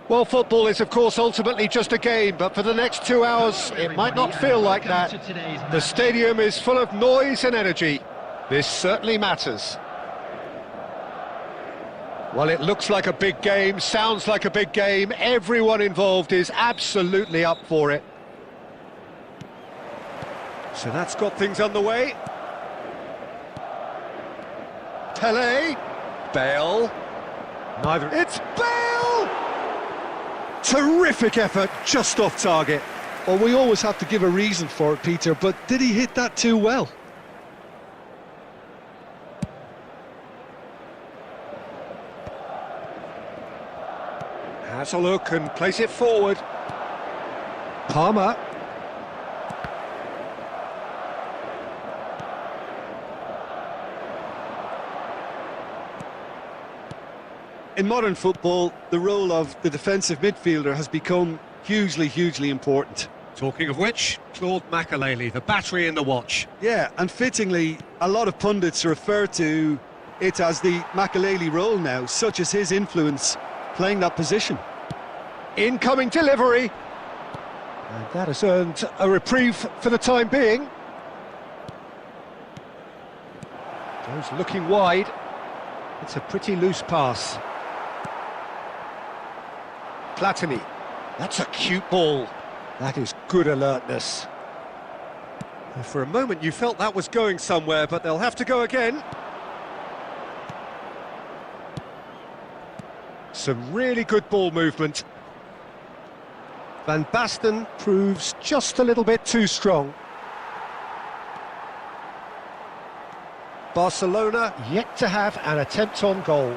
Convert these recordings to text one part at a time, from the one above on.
Well, football is, of course, ultimately just a game, but for the next 2 hours, it might not feel like that. The stadium is full of noise and energy. This certainly matters. Well, it looks like a big game, sounds like a big game. Everyone involved is absolutely up for it. So that's got things underway. Pele. Bale. Neither. It's Bale! Terrific effort, just off target. Well, we always have to give a reason for it, Peter, but did he hit that too well? Has a look and plays it forward. Palmer. In modern football, the role of the defensive midfielder has become hugely important. Talking of which, Claude Makelele, the battery in the watch. Yeah, and fittingly, a lot of pundits refer to it as the Makelele role now, such as his influence playing that position. Incoming delivery. And that has earned a reprieve for the time being. Goes looking wide. It's a pretty loose pass. Platini. That's a cute ball. That is good alertness. For a moment you felt that was going somewhere, but they'll have to go again. Some really good ball movement. Van Basten proves just a little bit too strong. Barcelona yet to have an attempt on goal.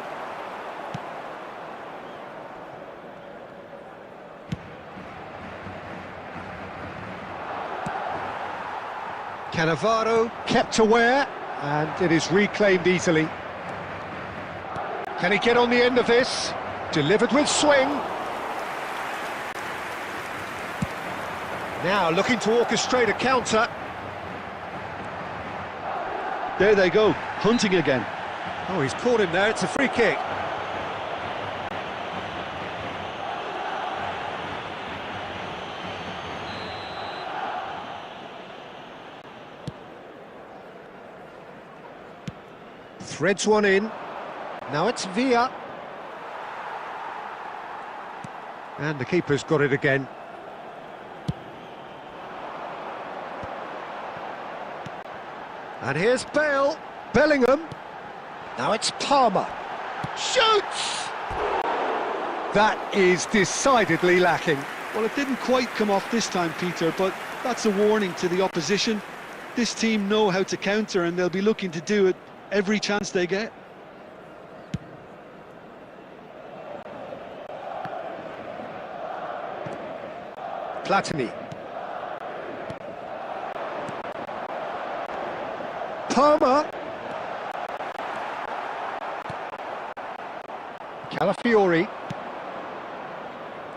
Cannavaro kept aware, and it is reclaimed easily. Can he get on the end of this? Delivered with swing. Now looking to orchestrate a counter. There they go, hunting again. Oh, he's caught him there, it's a free kick. Threads one in. Now it's Villa. And the keeper's got it again. And here's Bale. Bellingham. Now it's Palmer. Shoots! That is decidedly lacking. Well, it didn't quite come off this time, Peter, but that's a warning to the opposition. This team know how to counter, and they'll be looking to do it every chance they get. Platini. Palmer. Calafiori.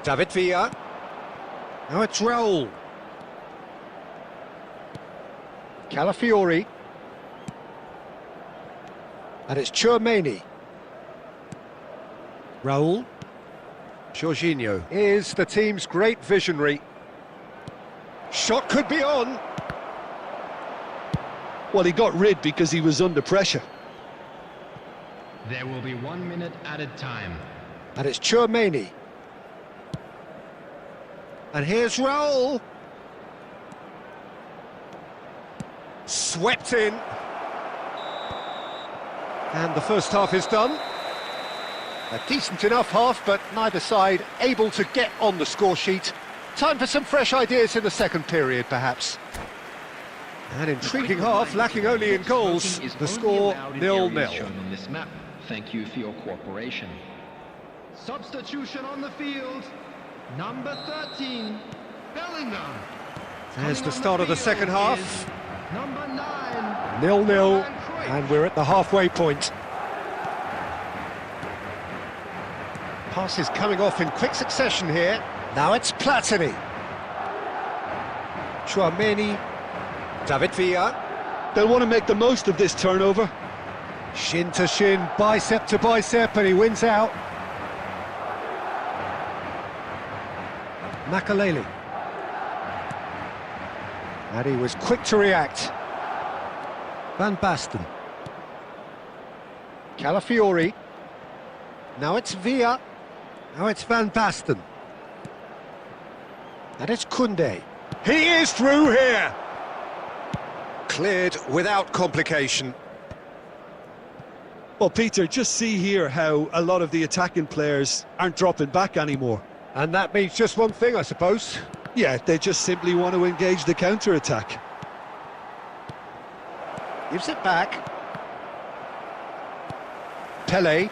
David Villa. Now it's Raul. Calafiori. And it's Tchouaméni. Raul. Jorginho is the team's great visionary. Shot could be on. Well, he got rid because he was under pressure. There will be 1 minute added time. And it's Tchouaméni. And here's Raul. Swept in. And the first half is done. A decent enough half, but neither side able to get on the score sheet. Time for some fresh ideas in the second period, perhaps. An intriguing half, lacking only in goals. The score 0-0. On this map. Thank you for your cooperation. Substitution on the field. Number 13, Bellingham. There's the start of the second half. Number 9, 0-0, and we're at the halfway point. Passes coming off in quick succession here. Now it's Platini. Tchouaméni. David Villa. They'll want to make the most of this turnover. Shin to shin, bicep to bicep, and he wins out. Makaleli. And he was quick to react. Van Basten. Calafiori. Now it's Villa. Now it's Van Basten. And it's Koundé. He is through here! Cleared without complication. Well, Peter, just see here how a lot of the attacking players aren't dropping back anymore. And that means just one thing, I suppose. Yeah, they just simply want to engage the counter-attack. Gives it back. Pele.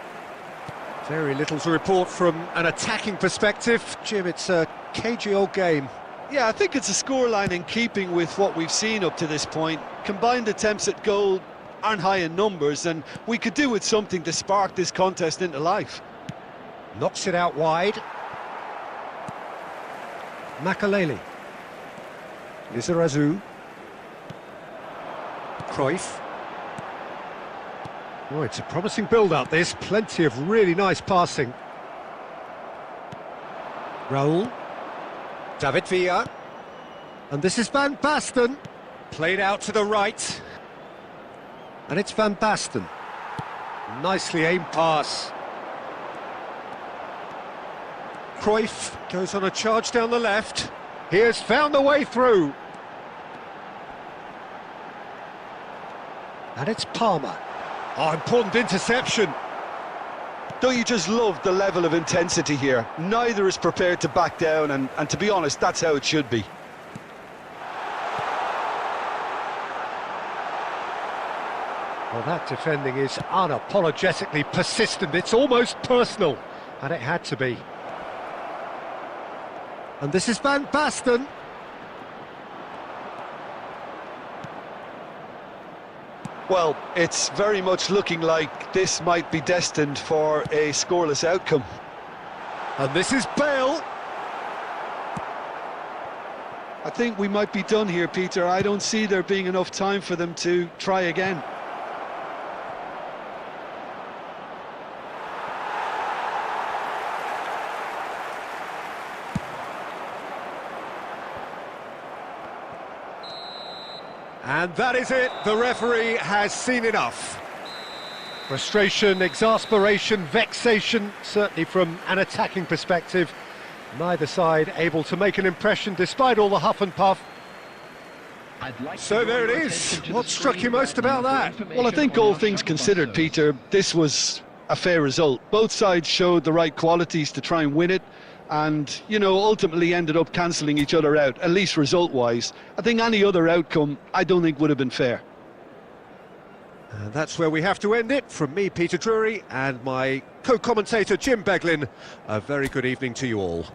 Very little to report from an attacking perspective. Jim, it's a cagey old game. Yeah, I think it's a scoreline in keeping with what we've seen up to this point. Combined attempts at goal aren't high in numbers, and we could do with something to spark this contest into life. Knocks it out wide. Makaleli. Lizarazu. Cruyff. Oh, it's a promising build-up, this. Plenty of really nice passing. Raul. David Villa. And this is Van Basten. Played out to the right. And it's Van Basten. Nicely aimed pass. Cruyff goes on a charge down the left. He has found the way through. And it's Palmer. Oh, important interception. Don't you just love the level of intensity here? Neither is prepared to back down, and to be honest, that's how it should be. Well, that defending is unapologetically persistent. It's almost personal, and it had to be. And this is Van Basten. Well, it's very much looking like this might be destined for a scoreless outcome. And this is Bale. I think we might be done here, Peter. I don't see there being enough time for them to try again. And that is it. The referee has seen enough. Frustration, exasperation, vexation, certainly from an attacking perspective. Neither side able to make an impression despite all the huff and puff. So there it is. What struck you most about that? Well, I think all things considered, Peter, this was a fair result. Both sides showed the right qualities to try and win it, and, you know, ultimately ended up cancelling each other out, at least result-wise. I think any other outcome, I don't think would have been fair. And that's where we have to end it. From me, Peter Drury, and my co-commentator, Jim Beglin. A very good evening to you all.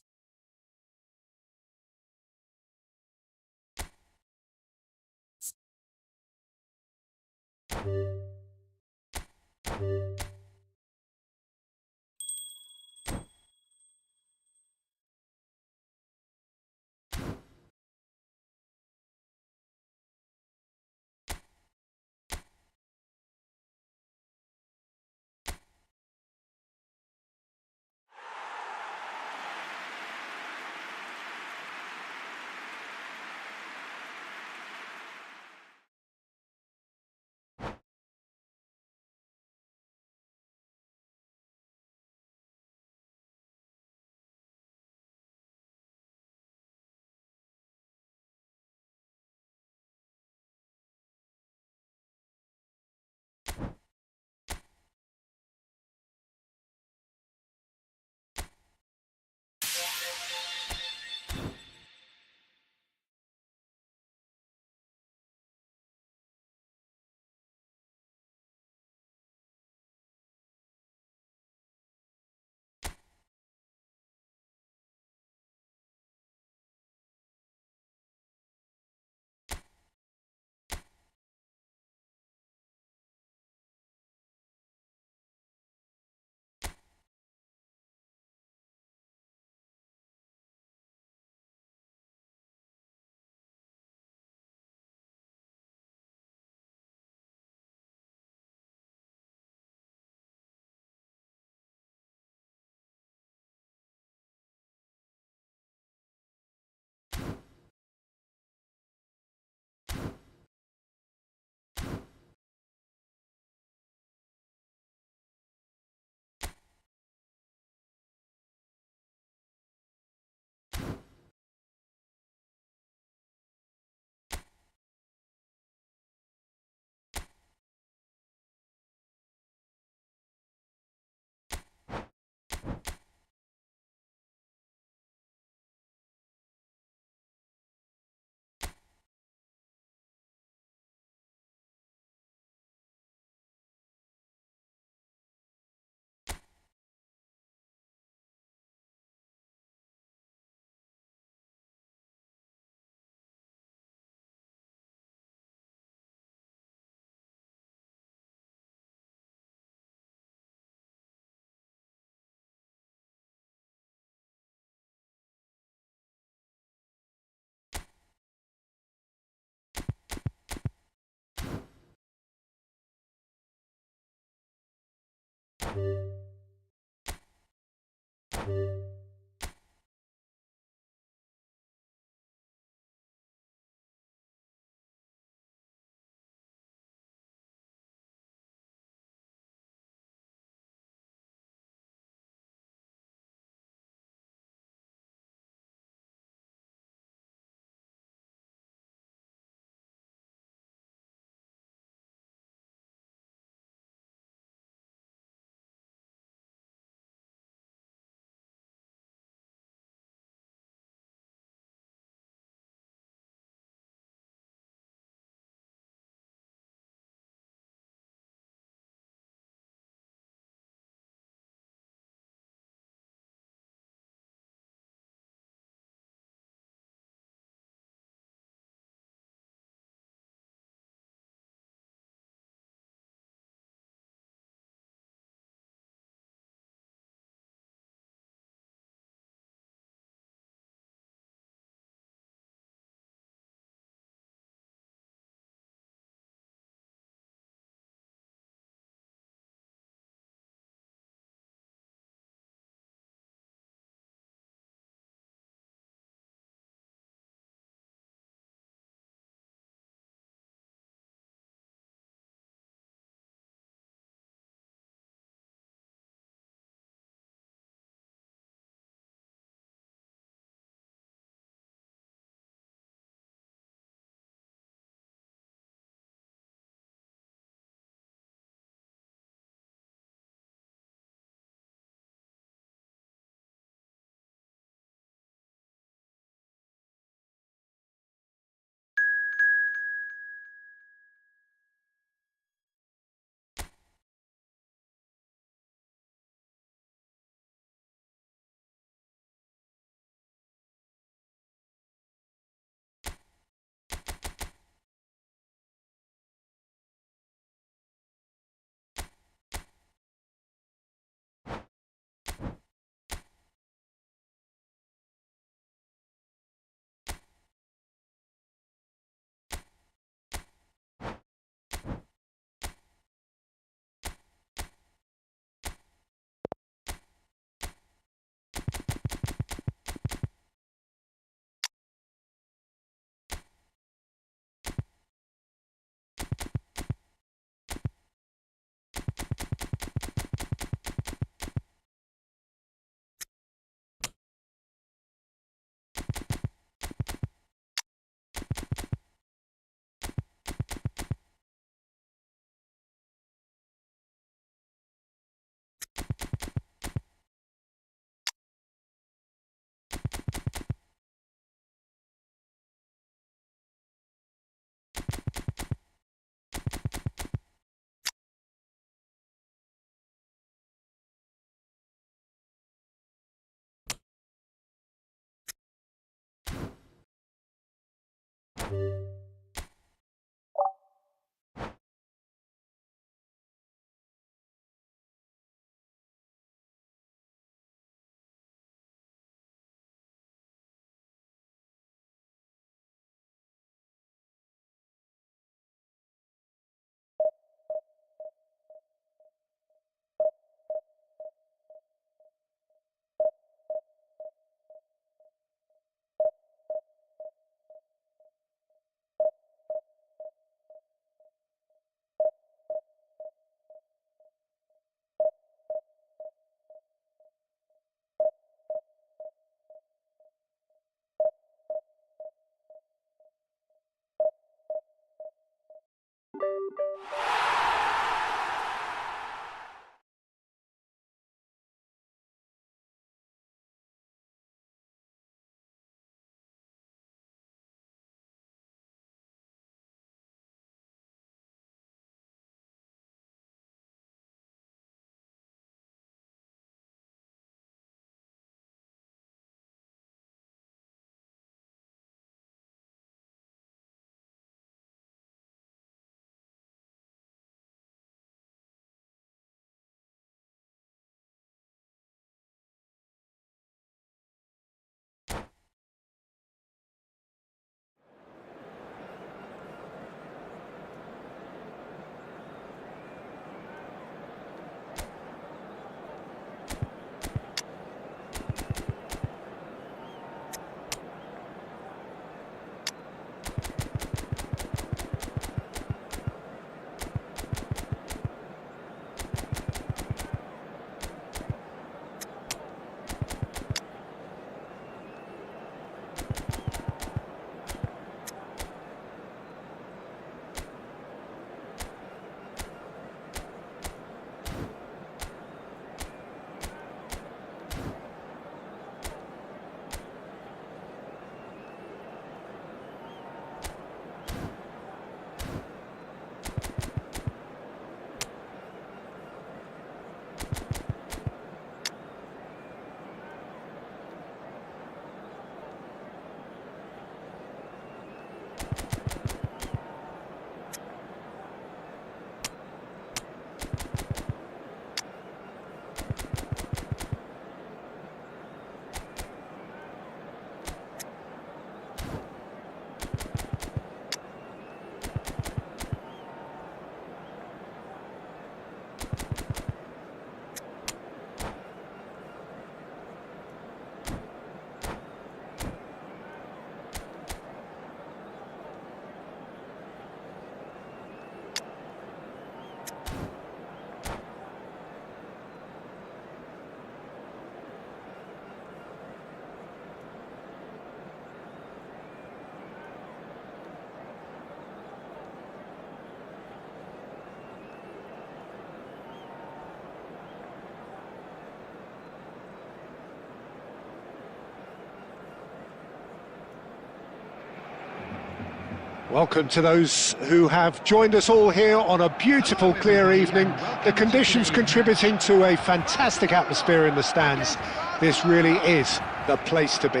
Welcome to those who have joined us all here on a beautiful, clear evening. The conditions contributing to a fantastic atmosphere in the stands. This really is the place to be.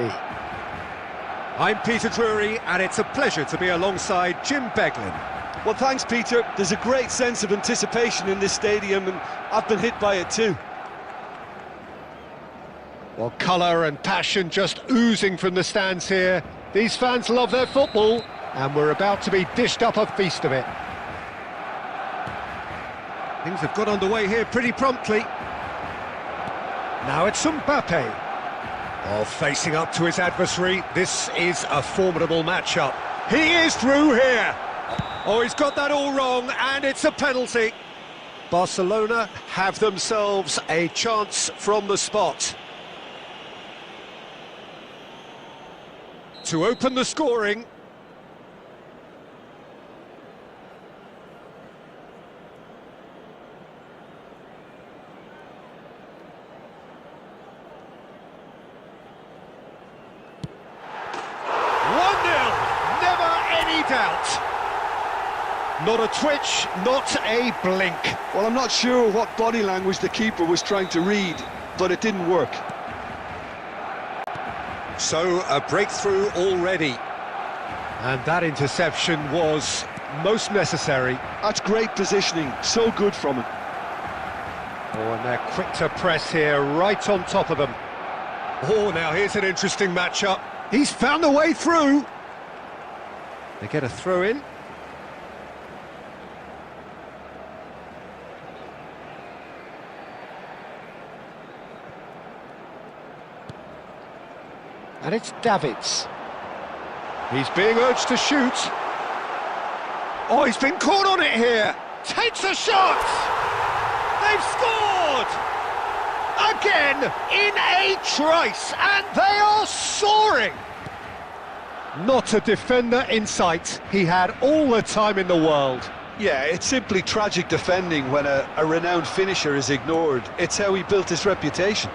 I'm Peter Drury, and it's a pleasure to be alongside Jim Beglin. Well, thanks, Peter. There's a great sense of anticipation in this stadium, and I've been hit by it too. Well, colour and passion just oozing from the stands here. These fans love their football, and we're about to be dished up a feast of it. Things have got underway here pretty promptly. Now it's Mbappe. Oh, facing up to his adversary, this is a formidable matchup. He is through here. Oh, he's got that all wrong, and it's a penalty. Barcelona have themselves a chance from the spot to open the scoring. Doubt. Not a twitch, not a blink. Well, I'm not sure what body language the keeper was trying to read, but it didn't work. So, a breakthrough already. And that interception was most necessary. That's great positioning, so good from him. Oh, and they're quick to press here, right on top of them. Oh, now here's an interesting matchup. He's found a way through. They get a throw in. And it's Davids. He's being urged to shoot. Oh, he's been caught on it here. Takes a shot. They've scored! Again, in a trice, and they are soaring. Not a defender in sight. He had all the time in the world. Yeah, it's simply tragic defending when a renowned finisher is ignored. It's how he built his reputation.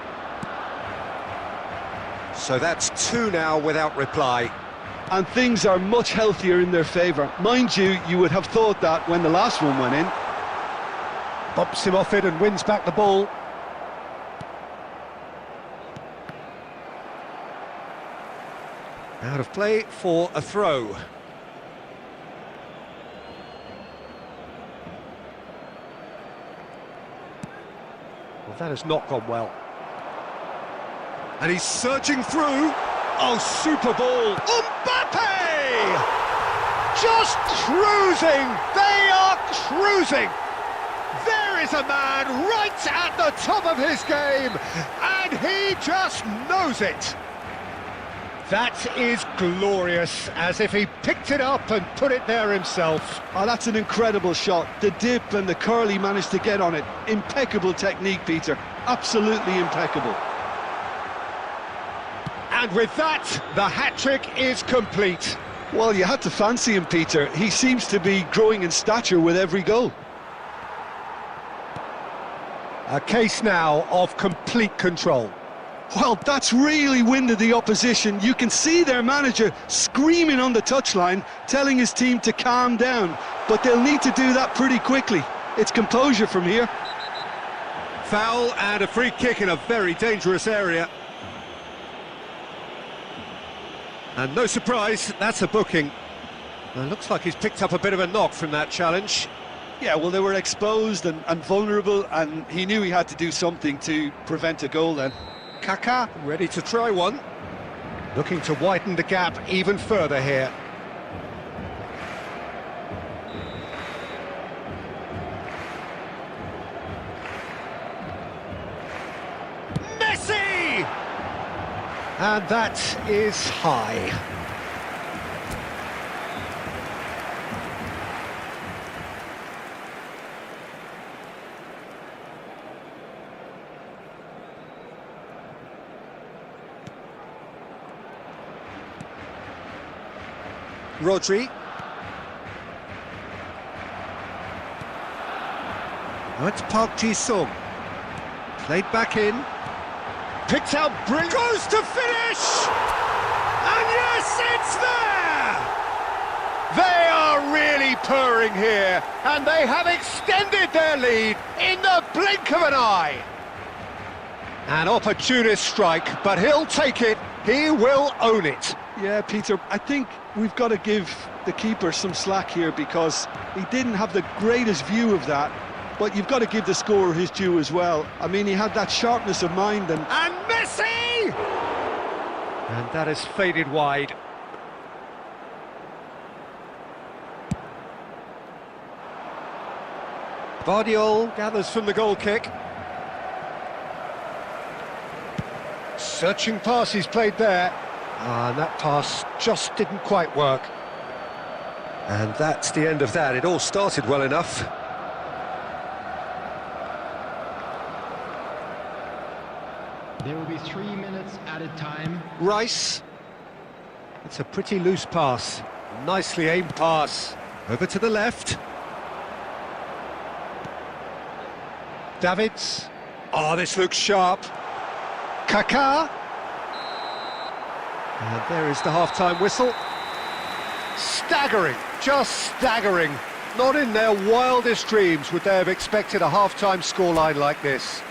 So that's two now without reply. And things are much healthier in their favour. Mind you, you would have thought that when the last one went in. Bumps him off it and wins back the ball. Out of play for a throw. Well, that has not gone well. And he's surging through. Oh, super ball. Mbappe! Just cruising. They are cruising. There is a man right at the top of his game, and he just knows it. That is glorious, as if he picked it up and put it there himself. Oh, that's an incredible shot. The dip and the curl he managed to get on it. Impeccable technique, Peter. Absolutely impeccable. And with that, the hat-trick is complete. Well, you had to fancy him, Peter. He seems to be growing in stature with every goal. A case now of complete control. Well, that's really winded the opposition. You can see their manager screaming on the touchline, telling his team to calm down. But they'll need to do that pretty quickly. It's composure from here. Foul and a free kick in a very dangerous area. And no surprise, that's a booking. It looks like he's picked up a bit of a knock from that challenge. Yeah, well, they were exposed and vulnerable, and he knew he had to do something to prevent a goal then. Kaká ready to try one. Looking to widen the gap even further here. Messi! And that is high. Rodri. Oh, it's Park Ji-sung. Played back in. Picked out brilliant. Goes to finish! And yes, it's there! They are really purring here, and they have extended their lead in the blink of an eye. An opportunist strike, but he'll take it, he will own it. Yeah, Peter, I think we've got to give the keeper some slack here because he didn't have the greatest view of that, but you've got to give the scorer his due as well. I mean, he had that sharpness of mind and Messi! And that has faded wide. Vardiol gathers from the goal kick. Searching pass he's played there. And that pass just didn't quite work. And that's the end of that. It all started well enough. There will be 3 minutes added time. Rice. It's a pretty loose pass. Nicely aimed pass. Over to the left. Davids. Oh, this looks sharp. Kaká. And there is the half-time whistle. Staggering, just staggering. Not in their wildest dreams would they have expected a half-time scoreline like this.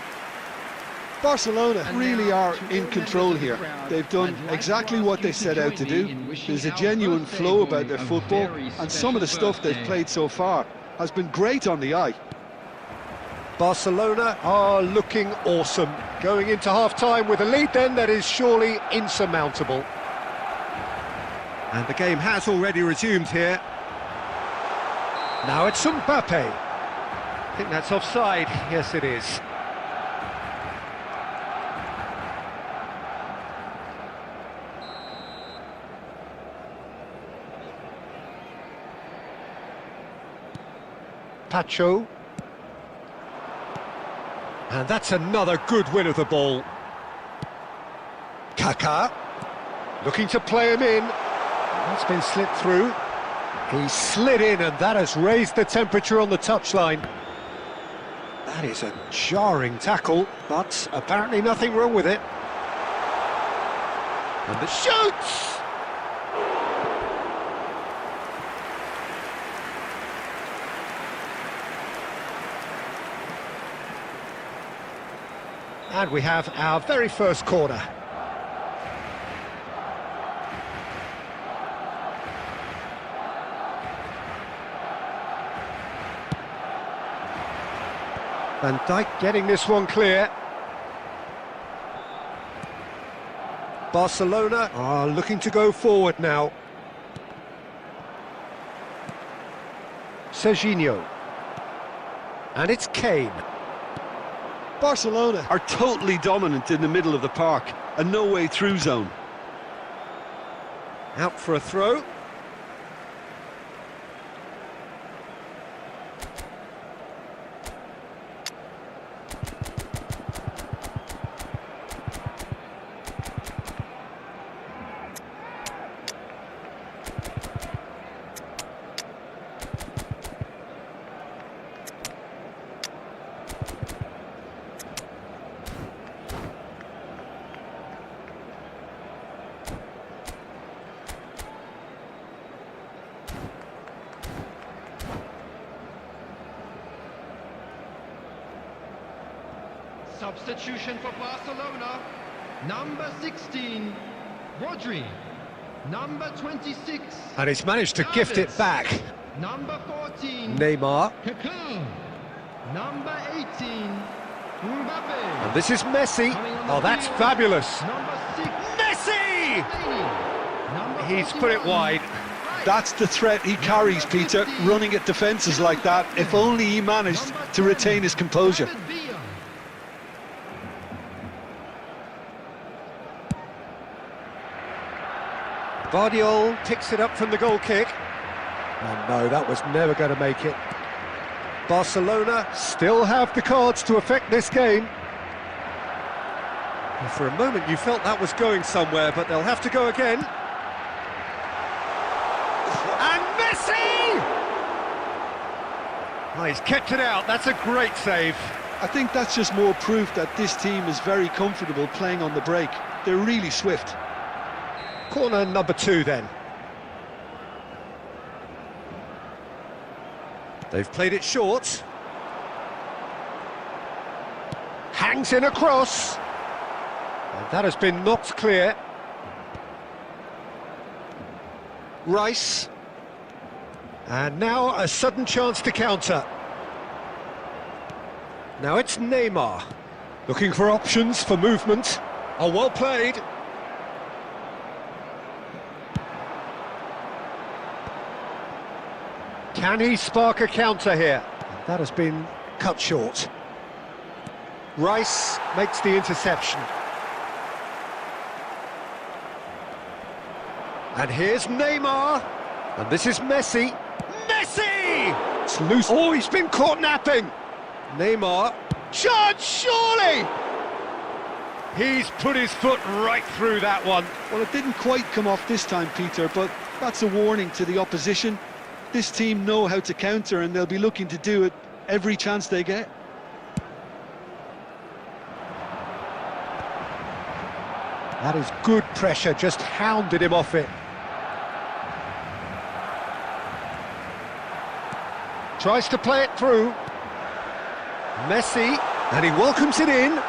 Barcelona really are in control here. They've done exactly what they set out to do. There's a genuine flow about their football, and some of the stuff they've played so far has been great on the eye. Barcelona are looking awesome. Going into half-time with a lead then that is surely insurmountable. And the game has already resumed here. Now it's Mbappe. I think that's offside. Yes, it is. Pacho. And that's another good win of the ball. Kaká. Looking to play him in. That's been slid through. He slid in, and that has raised the temperature on the touchline. That is a jarring tackle, but apparently nothing wrong with it. And the shoots! And we have our very first corner. Van Dijk getting this one clear. Barcelona are looking to go forward now. Serginho. And it's Kane. Barcelona are totally dominant in the middle of the park, a no-way through zone. Out for a throw. Substitution for Barcelona. Number 16, Rodri. Number 26. And he's managed to gift it back. Number 14, Neymar. Kaká. Number 18, Mbappe. And this is Messi. Oh, that's fabulous. Number 6, Messi! Number He's put it 41, wide. That's the threat he carries, Peter, running at defences like that. If only he managed to retain his composure. David Villa. Vardiol picks it up from the goal kick. Oh no, that was never going to make it. Barcelona still have the cards to affect this game. And for a moment you felt that was going somewhere, but they'll have to go again. And Messi! Oh, he's kept it out, that's a great save. I think that's just more proof that this team is very comfortable playing on the break. They're really swift. Corner number 2 then. They've played it short. Hangs in a cross. And that has been knocked clear. Rice. And now a sudden chance to counter. Now it's Neymar. Looking for options for movement. Oh, well played. Can he spark a counter here? That has been cut short. Rice makes the interception. And here's Neymar. And this is Messi. Messi! It's loose. Oh, he's been caught napping. Neymar. Chance, surely! He's put his foot right through that one. Well, it didn't quite come off this time, Peter, but that's a warning to the opposition. This team know how to counter, and they'll be looking to do it every chance they get. That is good pressure, just hounded him off it. Tries to play it through. Messi, and he welcomes it in.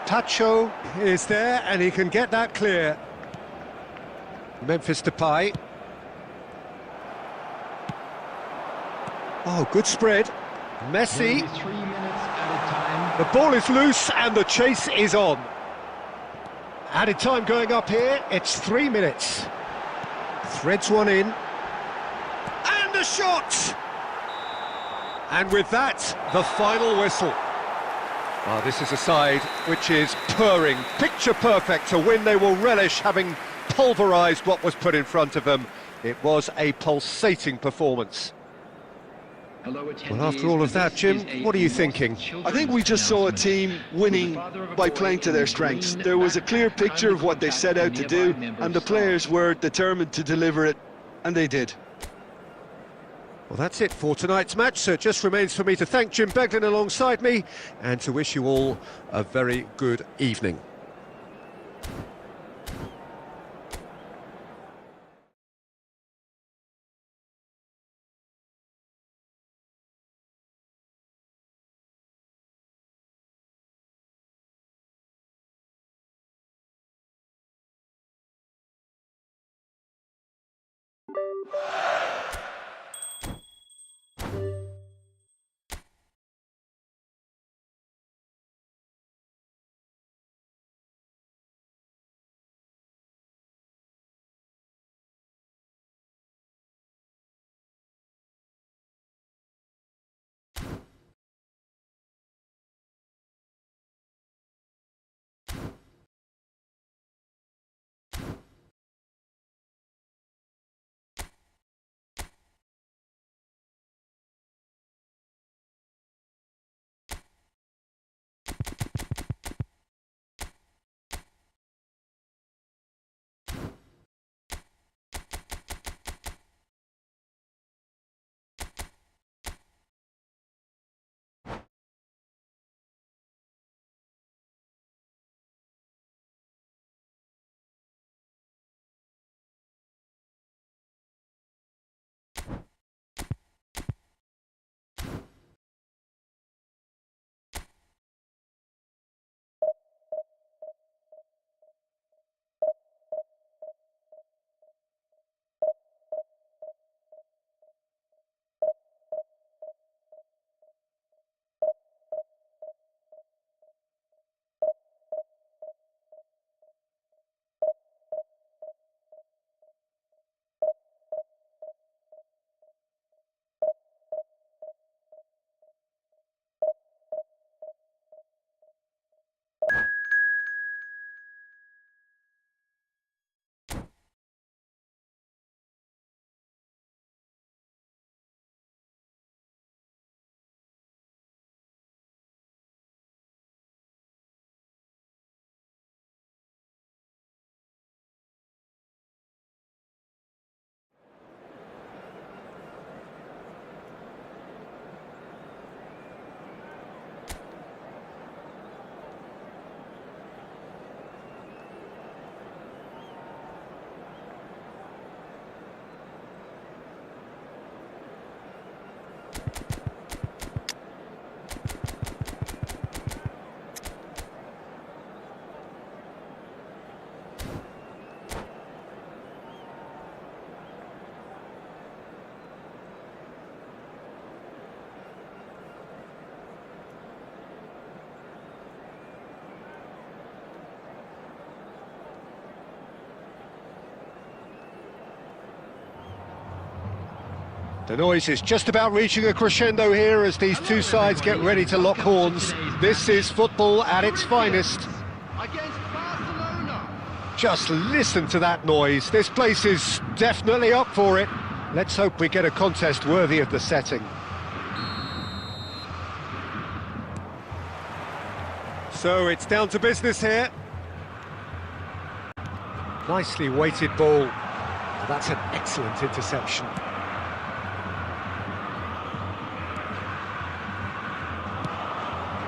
Tacho is there, and he can get that clear. Memphis Depay. Oh, good spread. Messi. 3 minutes at a time. The ball is loose, and the chase is on. Added time going up here, it's 3 minutes. Threads one in. And a shot! And with that, the final whistle. Ah, this is a side which is purring, picture perfect to win. They will relish having pulverised what was put in front of them. It was a pulsating performance. Well, after all of that, Jim, what are you thinking? I think we just saw a team winning by playing to their strengths. There was a clear picture of what they set out to do, and the players were determined to deliver it, and they did. Well, that's it for tonight's match, so it just remains for me to thank Jim Beglin alongside me and to wish you all a very good evening. The noise is just about reaching a crescendo here as these two sides get ready to lock horns. This is football at its finest. Against Barcelona. Just listen to that noise. This place is definitely up for it. Let's hope we get a contest worthy of the setting. So it's down to business here. Nicely weighted ball. That's an excellent interception.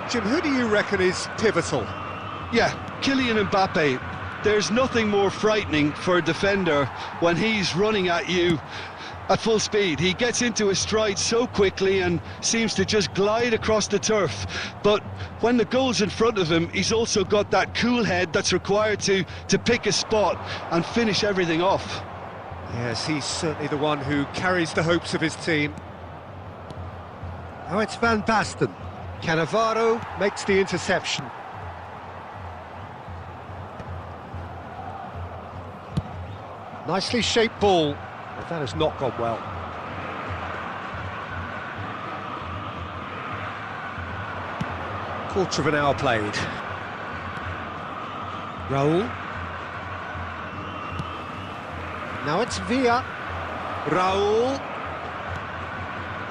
Jim, who do you reckon is pivotal? Yeah, Kylian Mbappe. There's nothing more frightening for a defender when he's running at you at full speed. He gets into his stride so quickly and seems to just glide across the turf. But when the goal's in front of him, he's also got that cool head that's required to pick a spot and finish everything off. Yes, he's certainly the one who carries the hopes of his team. Now it's Van Basten. Cannavaro makes the interception. Nicely shaped ball, but that has not gone well. Quarter of an hour played. Raul. Now it's Villa. Raul.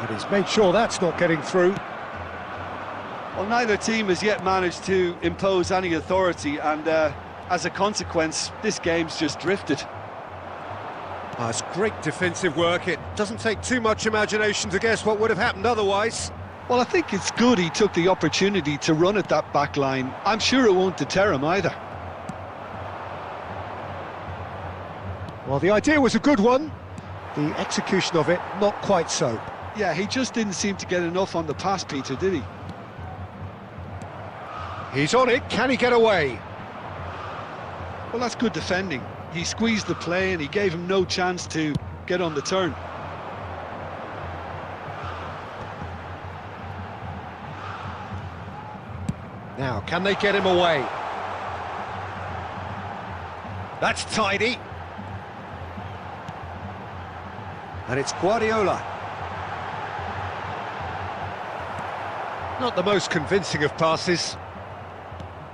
And he's made sure that's not getting through. Well, neither team has yet managed to impose any authority, and as a consequence, this game's just drifted. It's great defensive work. It doesn't take too much imagination to guess what would have happened otherwise. Well, I think it's good he took the opportunity to run at that back line. I'm sure it won't deter him either. Well, the idea was a good one. The execution of it, not quite so. Yeah, he just didn't seem to get enough on the pass, Peter, did he? He's on it. Can he get away? Well, that's good defending. He squeezed the play and he gave him no chance to get on the turn. Now, can they get him away? That's tidy. And it's Guardiola. Not the most convincing of passes.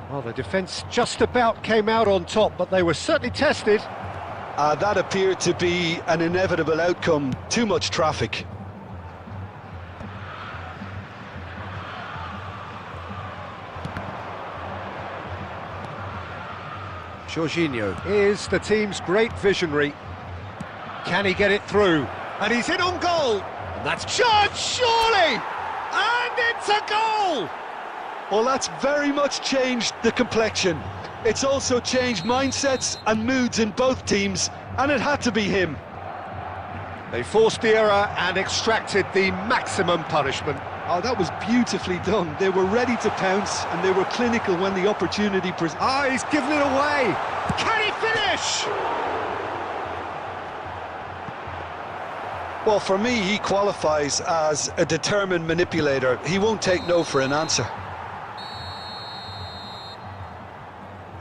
Well, the defence just about came out on top, but they were certainly tested. That appeared to be an inevitable outcome. Too much traffic. Jorginho is the team's great visionary. Can he get it through? And he's in on goal! And that's charged, surely! And it's a goal! Well, that's very much changed the complexion. It's also changed mindsets and moods in both teams, and it had to be him. They forced the error and extracted the maximum punishment. Oh, that was beautifully done. They were ready to pounce, and they were clinical when the opportunity presented. Ah, he's given it away! Can he finish? Well, for me, he qualifies as a determined manipulator. He won't take no for an answer.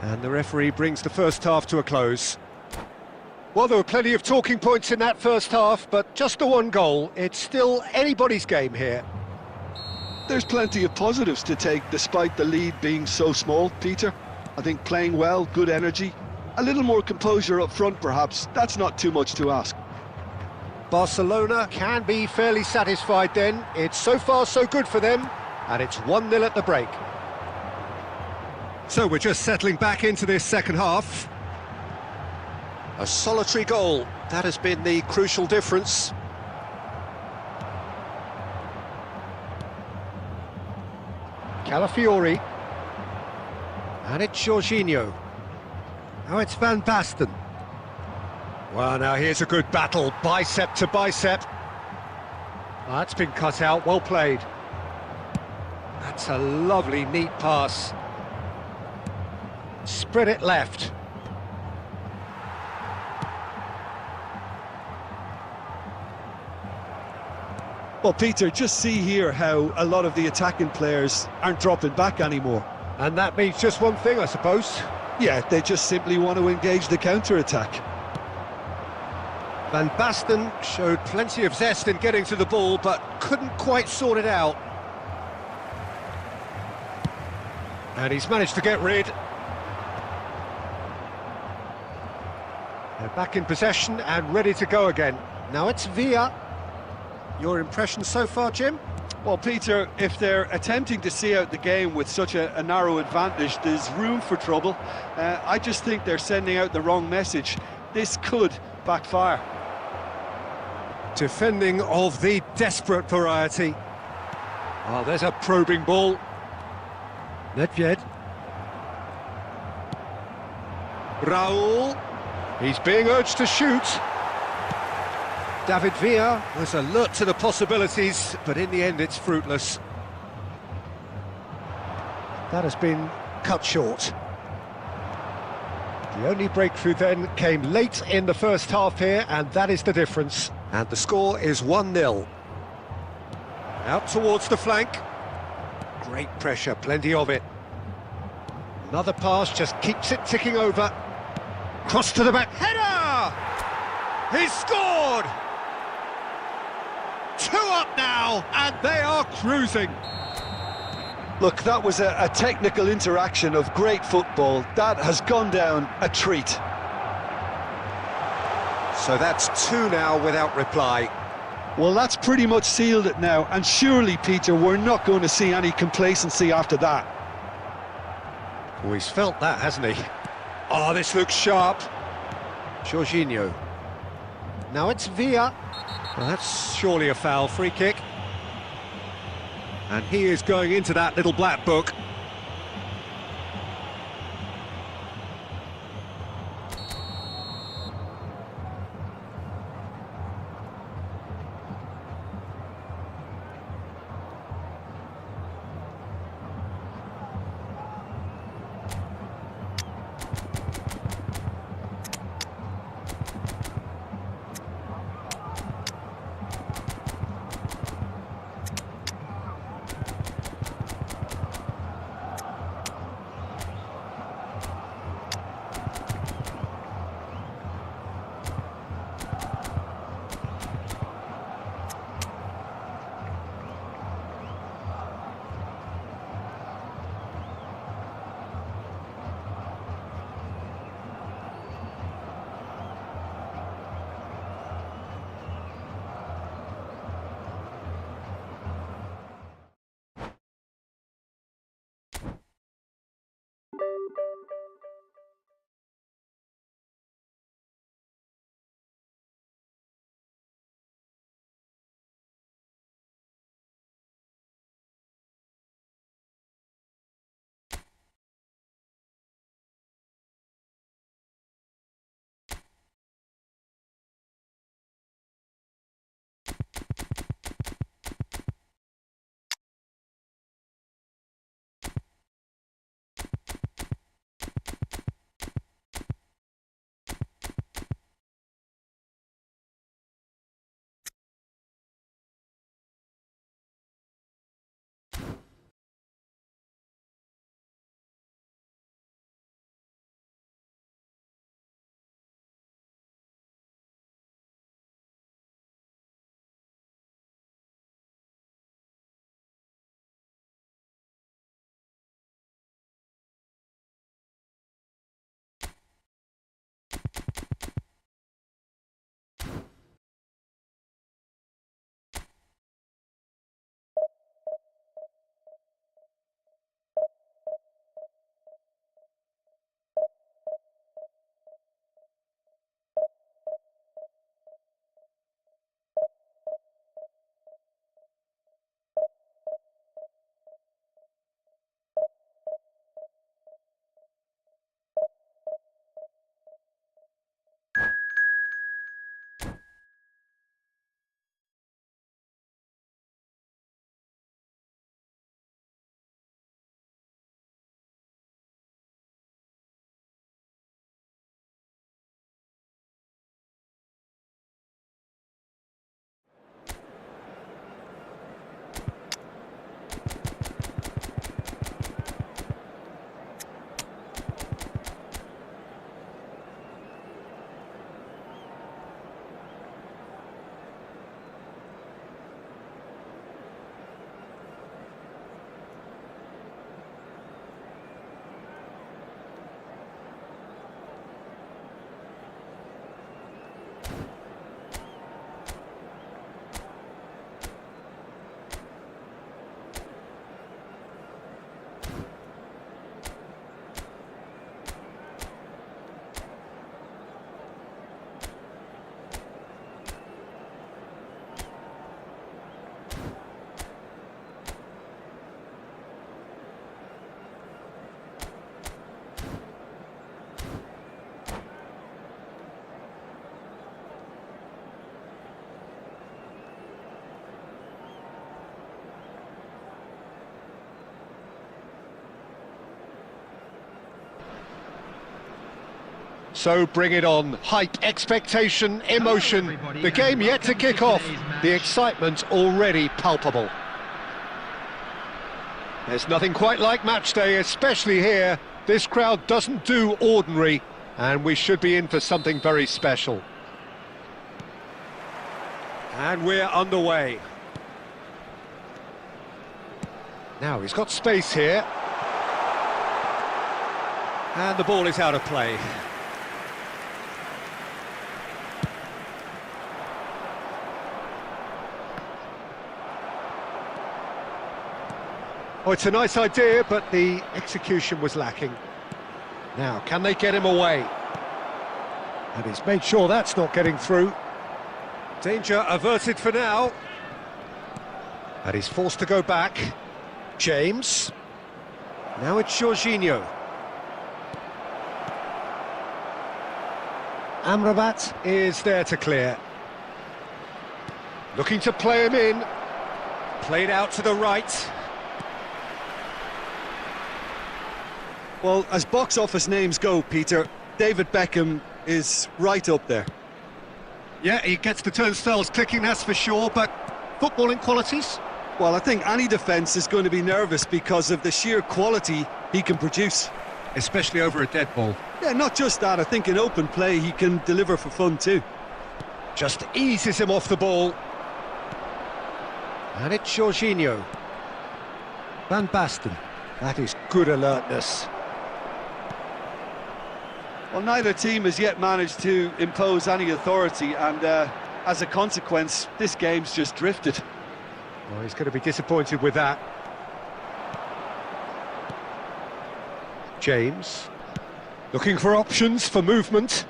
And the referee brings the first half to a close. Well, there were plenty of talking points in that first half, but just the one goal. It's still anybody's game here. There's plenty of positives to take, despite the lead being so small, Peter. I think playing well, good energy, a little more composure up front, perhaps. That's not too much to ask. Barcelona can be fairly satisfied then. It's so far so good for them, and it's 1-0 at the break. So we're just settling back into this second half. A solitary goal, that has been the crucial difference. Calafiori. And it's Jorginho. Now it's Van Basten. Well, now here's a good battle, bicep to bicep. That's been cut out, well played. That's a lovely, neat pass. Spread it left. Well, Peter, just see here how a lot of the attacking players aren't dropping back anymore. And that means just one thing, I suppose. Yeah, they just simply want to engage the counter-attack. Van Basten showed plenty of zest in getting to the ball, but couldn't quite sort it out. And he's managed to get rid. They're back in possession and ready to go again. Now it's Villa. Your impression so far, Jim? Well, Peter, if they're attempting to see out the game with such a narrow advantage, there's room for trouble. I just think they're sending out the wrong message. This could backfire. Defending of the desperate variety. Oh, there's a probing ball. Nedved. Raul. He's being urged to shoot. David Villa was alert to the possibilities, but in the end it's fruitless. That has been cut short. The only breakthrough then came late in the first half here, and that is the difference. And the score is 1-0. Out towards the flank. Great pressure, plenty of it. Another pass just keeps it ticking over. Cross to the back. Header! He's scored! 2 up now, and they are cruising. Look, that was a technical interaction of great football. That has gone down a treat. So that's 2 now without reply. Well, that's pretty much sealed it now, and surely, Peter, we're not going to see any complacency after that. Oh, he's felt that, hasn't he? Oh, this looks sharp. Jorginho. Now it's Villa. Well, that's surely a foul. Free kick. And he is going into that little black book. So bring it on. Hype, expectation, emotion. The game yet to kick off. The excitement already palpable. There's nothing quite like match day, especially here. This crowd doesn't do ordinary, and we should be in for something very special. And we're underway. Now he's got space here. And the ball is out of play. Oh, it's a nice idea, but the execution was lacking. Now, can they get him away? And he's made sure that's not getting through. Danger averted for now. And he's forced to go back. James. Now it's Jorginho. Amrabat is there to clear. Looking to play him in. Played out to the right. Well, as box office names go, Peter, David Beckham is right up there. Yeah, he gets the turnstiles clicking, that's for sure, but footballing qualities? Well, I think any defence is going to be nervous because of the sheer quality he can produce. Especially over a dead ball. Yeah, not just that, I think in open play he can deliver for fun too. Just eases him off the ball. And it's Jorginho. Van Basten. That is good alertness. Well, neither team has yet managed to impose any authority, and as a consequence, this game's just drifted. Well, he's going to be disappointed with that. James. Looking for options for movement.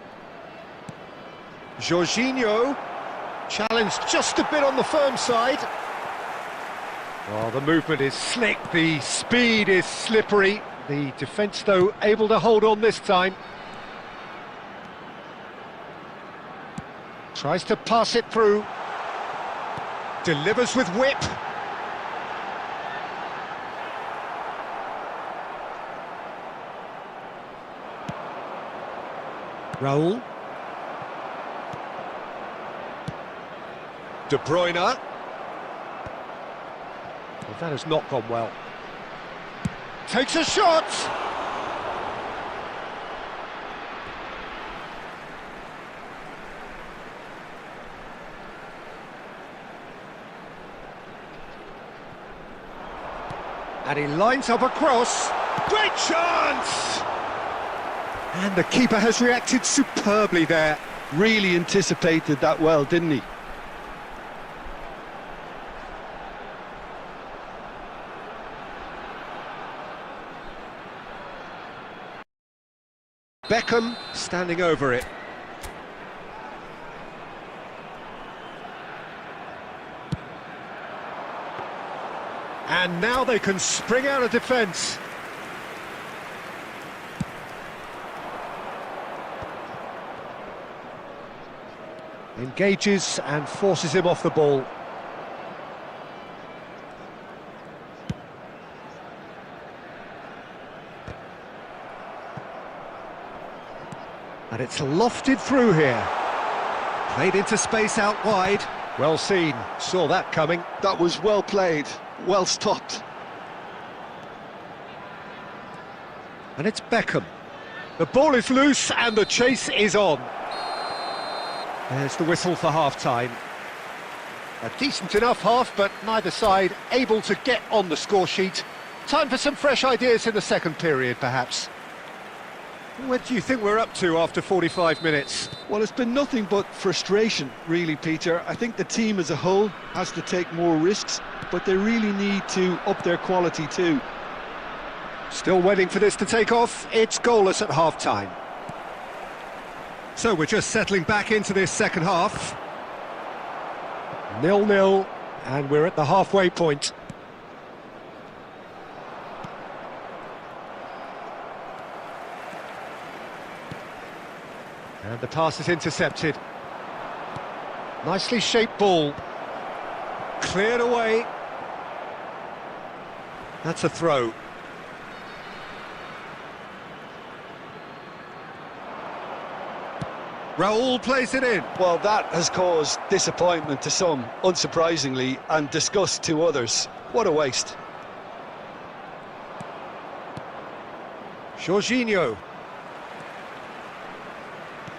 Jorginho. Challenged just a bit on the firm side. Oh, the movement is slick, the speed is slippery. The defence, though, able to hold on this time. Tries to pass it through. Delivers with whip. Raul. De Bruyne. Well, that has not gone well. Takes a shot! And he lines up a cross. Great chance! And the keeper has reacted superbly there. Really anticipated that well, didn't he? Beckham standing over it. And now they can spring out of defence. Engages and forces him off the ball. And it's lofted through here. Played into space out wide. Well seen, saw that coming. That was well played, well stopped. And it's Beckham. The ball is loose and the chase is on. There's the whistle for half-time. A decent enough half, but neither side able to get on the score sheet. Time for some fresh ideas in the second period, perhaps. What do you think we're up to after 45 minutes? Well, it's been nothing but frustration, really, Peter. I think the team as a whole has to take more risks, but they really need to up their quality too. Still waiting for this to take off. It's goalless at half-time. So we're just settling back into this second half. 0-0, and we're at the halfway point. And the pass is intercepted. Nicely shaped ball. Cleared away. That's a throw. Raul plays it in. Well, that has caused disappointment to some, unsurprisingly, and disgust to others. What a waste. Jorginho.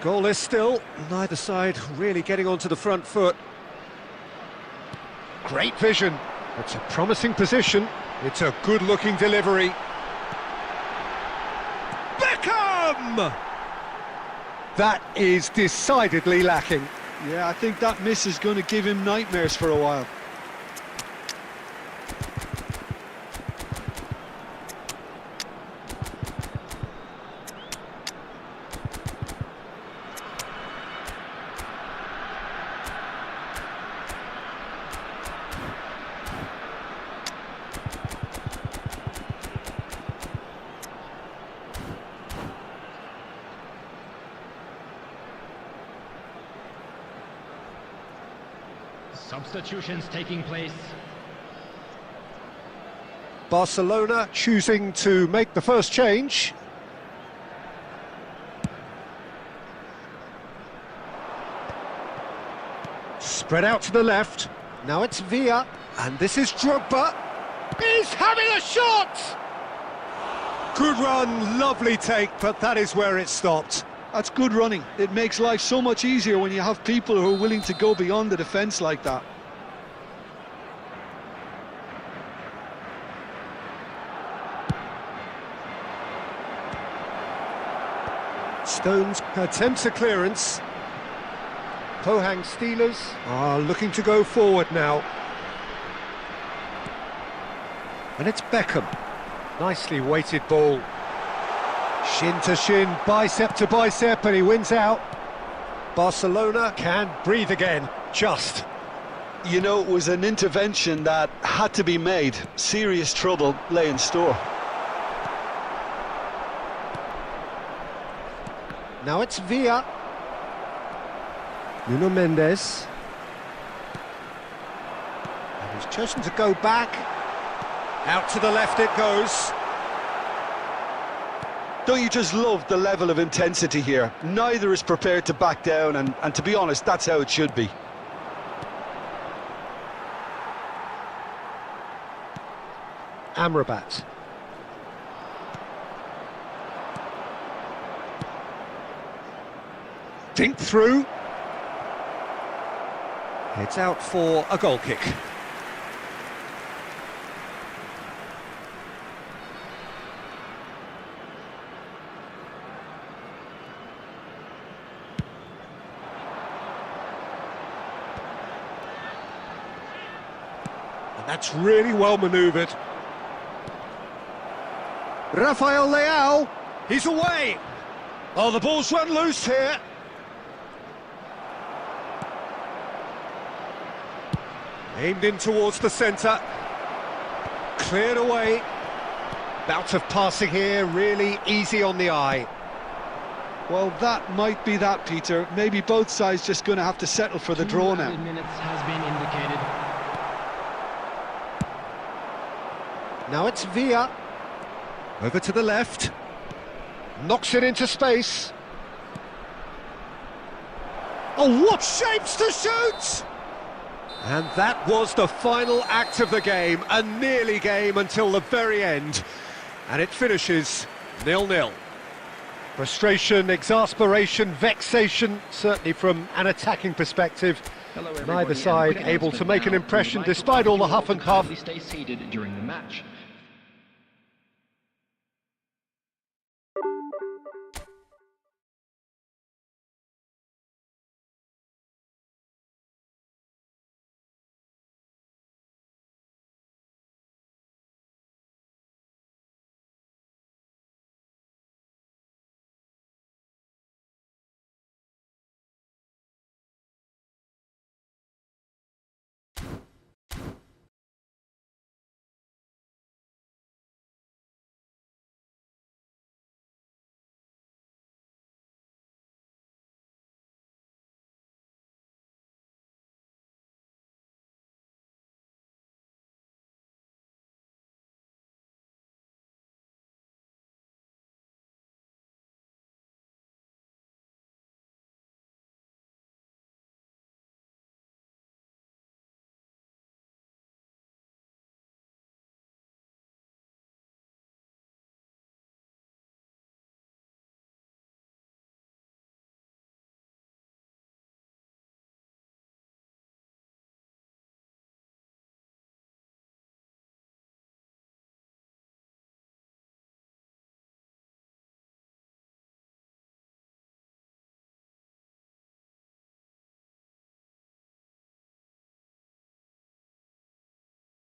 Goalless still, neither side really getting onto the front foot. Great vision. It's a promising position. It's a good-looking delivery. Beckham! That is decidedly lacking. Yeah, I think that miss is going to give him nightmares for a while. Substitutions taking place. Barcelona choosing to make the first change. Spread out to the left. Now it's Villa, and this is Drogba. He's having a shot! Good run, lovely take, but that is where it stopped. That's good running. It makes life so much easier when you have people who are willing to go beyond the defence like that. Stones attempts a clearance. Pohang Steelers are looking to go forward now. And it's Beckham. Nicely weighted ball. Shin to shin, bicep to bicep, and he wins out. Barcelona can breathe again, just. You know, it was an intervention that had to be made. Serious trouble lay in store. Now it's Villa. Nuno Mendes. And he's chosen to go back. Out to the left it goes. Don't you just love the level of intensity here? Neither is prepared to back down, and to be honest, that's how it should be. Amrabat. Dink through. It's out for a goal kick. That's really well manoeuvred. Rafael Leao, he's away. Oh, the ball's run loose here. Aimed in towards the centre. Cleared away. Bout of passing here, really easy on the eye. Well, that might be that, Peter. Maybe both sides just going to have to settle for the draw now. 2 minutes has been indicated. Now it's Villa. Over to the left. Knocks it into space. Oh, what shapes to shoot! And that was the final act of the game, a nearly game until the very end. And it finishes 0-0. Frustration, exasperation, vexation, certainly from an attacking perspective. Hello, Neither side able to make an impression despite all the huff and puff. Stay seated during the match.